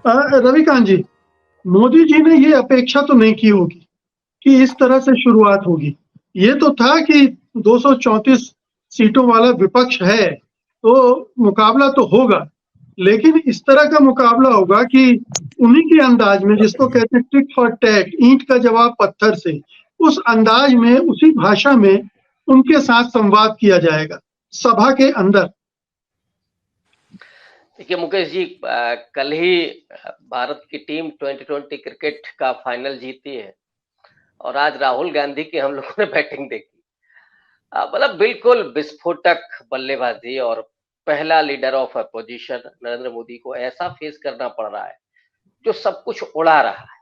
रविकांत जी, मोदी जी ने ये अपेक्षा तो नहीं की होगी कि इस तरह से शुरुआत होगी। ये तो था कि 234 सीटों वाला विपक्ष है, तो मुकाबला तो होगा, लेकिन इस तरह का मुकाबला होगा कि उन्हीं के अंदाज में, जिसको कहते हैं टिट फॉर टैट, ईंट का जवाब पत्थर से, उस अंदाज में, उसी भाषा में उनके साथ संवाद किया जाएगा सभा के अंदर। देखिए मुकेश जी, कल ही भारत की टीम 2020 क्रिकेट का फाइनल जीती है और आज राहुल गांधी की हम लोगों ने बैटिंग देखी। मतलब बिल्कुल विस्फोटक बल्लेबाजी, और पहला leader of opposition Narendra Modi को ऐसा फेस करना पड़ रहा है जो सब कुछ उड़ा रहा है।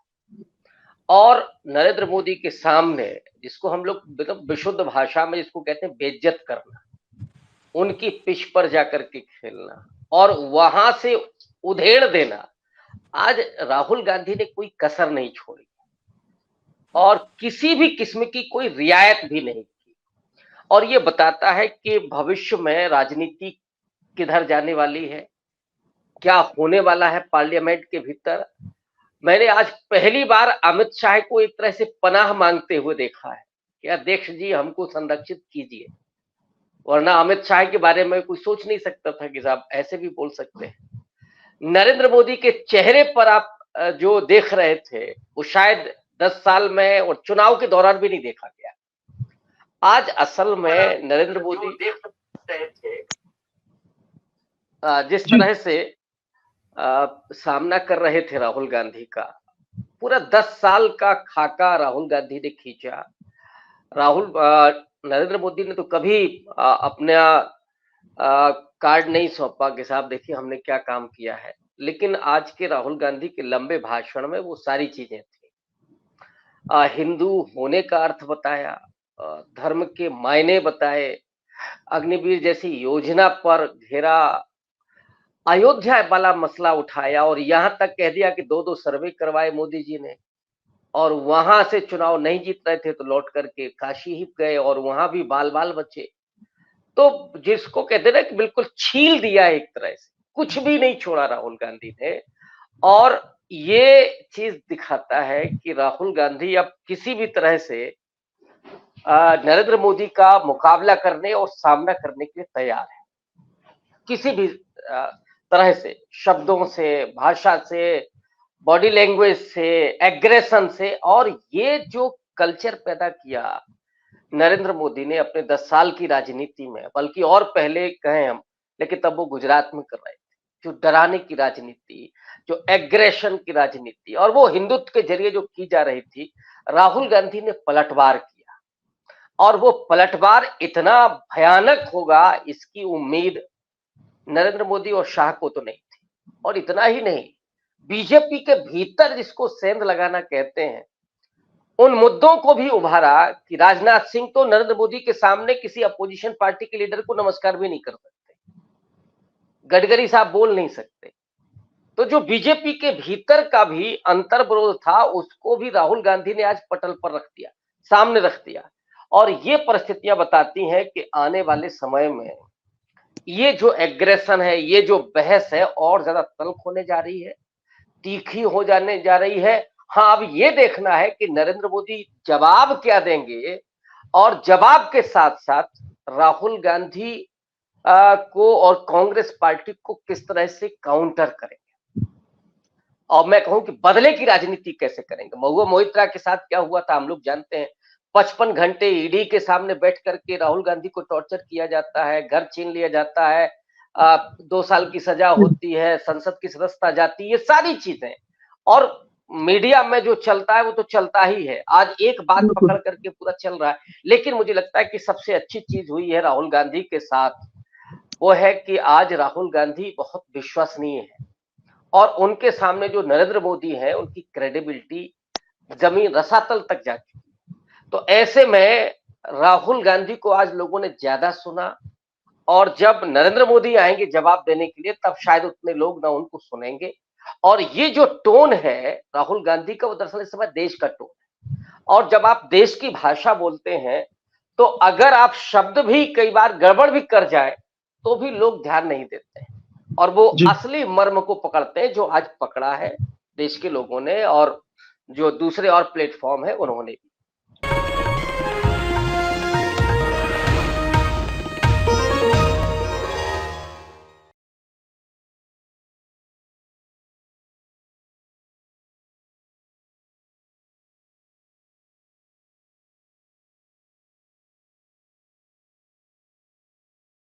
और नरेंद्र मोदी के सामने, जिसको हम लोग मतलब विशुद्ध भाषा में जिसको कहते हैं बेइज्जत करना, उनकी पिच पर जाकर के खेलना और वहां से उधेड़ देना, आज राहुल गांधी ने कोई कसर नहीं छोड़ी और किसी भी किस्म की कोई रियायत भी नहीं की। और ये बताता है कि भविष्य में राजनीति किधर जाने वाली है, क्या होने वाला है पार्लियामेंट के भीतर। मैंने आज पहली बार अमित शाह को एक तरह से पनाह मांगते हुए देखा है कि अध्यक्ष जी हमको संरक्षित कीजिए, वरना अमित शाह के बारे में कोई सोच नहीं सकता था कि साहब ऐसे भी बोल सकते हैं। नरेंद्र मोदी के चेहरे पर आप जो देख रहे थे वो शायद 10 साल में और चुनाव के दौरान भी नहीं देखा गया। आज असल में नरेंद्र मोदी देख रहे थे जिस तरह से सामना कर रहे थे राहुल गांधी का, पूरा 10 साल का खाका राहुल गांधी ने खींचा। नरेंद्र मोदी ने तो कभी अपना कार्ड नहीं सौंपा कि साहब देखिए हमने क्या काम किया है, लेकिन आज के राहुल गांधी के लंबे भाषण में वो सारी चीजें थी। हिंदू होने का अर्थ बताया, धर्म के मायने बताए, अग्निवीर जैसी योजना पर घेरा, अयोध्या वाला मसला उठाया और यहां तक कह दिया कि 2-2 सर्वे करवाए मोदी जी ने, और वहां से चुनाव नहीं जीत रहे थे तो लौट करके काशी ही गए और वहां भी बाल बाल बचे। तो जिसको कहते ना कि बिल्कुल छील दिया एक तरह से, कुछ भी नहीं छोड़ा राहुल गांधी ने। और ये चीज दिखाता है कि राहुल गांधी अब किसी भी तरह से नरेंद्र मोदी का मुकाबला करने और सामना करने के लिए तैयार है, किसी भी तरह से, शब्दों से, भाषा से, बॉडी लैंग्वेज से, एग्रेशन से। और ये जो कल्चर पैदा किया नरेंद्र मोदी ने अपने 10 साल की राजनीति में, बल्कि और पहले कहें हम, लेकिन तब वो गुजरात में कर रहे थे, जो डराने की राजनीति, जो एग्रेशन की राजनीति और वो हिंदुत्व के जरिए जो की जा रही थी, राहुल गांधी ने पलटवार किया। और वो पलटवार इतना भयानक होगा इसकी उम्मीद नरेंद्र मोदी और शाह को तो नहीं थी। और इतना ही नहीं, बीजेपी के भीतर जिसको सेंध लगाना कहते हैं, उन मुद्दों को भी उभारा कि राजनाथ सिंह तो नरेंद्र मोदी के सामने किसी अपोजिशन पार्टी के लीडर को नमस्कार भी नहीं कर सकते, गडकरी साहब बोल नहीं सकते। तो जो बीजेपी के भीतर का भी अंतर्विरोध था उसको भी राहुल गांधी ने आज पटल पर रख दिया, सामने रख दिया। और ये परिस्थितियां बताती हैं कि आने वाले समय में ये जो एग्रेशन है, ये जो बहस है, और ज्यादा तल्ख होने जा रही है, तीखी हो जाने जा रही है। हाँ, अब ये देखना है कि नरेंद्र मोदी जवाब क्या देंगे और जवाब के साथ साथ राहुल गांधी को और कांग्रेस पार्टी को किस तरह से काउंटर करेंगे, और मैं कहूं कि बदले की राजनीति कैसे करेंगे। महुआ मोइत्रा के साथ क्या हुआ था हम लोग जानते हैं। 55 घंटे ईडी के सामने बैठ करके राहुल गांधी को टॉर्चर किया जाता है, घर छीन लिया जाता है, 2 साल की सजा होती है, संसद की सदस्यता जाती है, ये सारी चीजें। और मीडिया में जो चलता है वो तो चलता ही है, आज एक बात पकड़ करके पूरा चल रहा है। लेकिन मुझे लगता है कि सबसे अच्छी चीज हुई है राहुल गांधी के साथ, वो है कि आज राहुल गांधी बहुत विश्वसनीय है और उनके सामने जो नरेंद्र मोदी है उनकी क्रेडिबिलिटी जमीन रसातल तक जा चुकी है। तो ऐसे में राहुल गांधी को आज लोगों ने ज्यादा सुना, और जब नरेंद्र मोदी आएंगे जवाब देने के लिए तब शायद उतने लोग ना उनको सुनेंगे। और ये जो टोन है राहुल गांधी का, वो दरअसल इस समय देश का टोन है। और जब आप देश की भाषा बोलते हैं तो अगर आप शब्द भी कई बार गड़बड़ भी कर जाए तो भी लोग ध्यान नहीं देते हैं। और वो जी। असली मर्म को पकड़ते हैं जो आज पकड़ा है देश के लोगों ने और जो दूसरे और प्लेटफॉर्म है उन्होंने भी।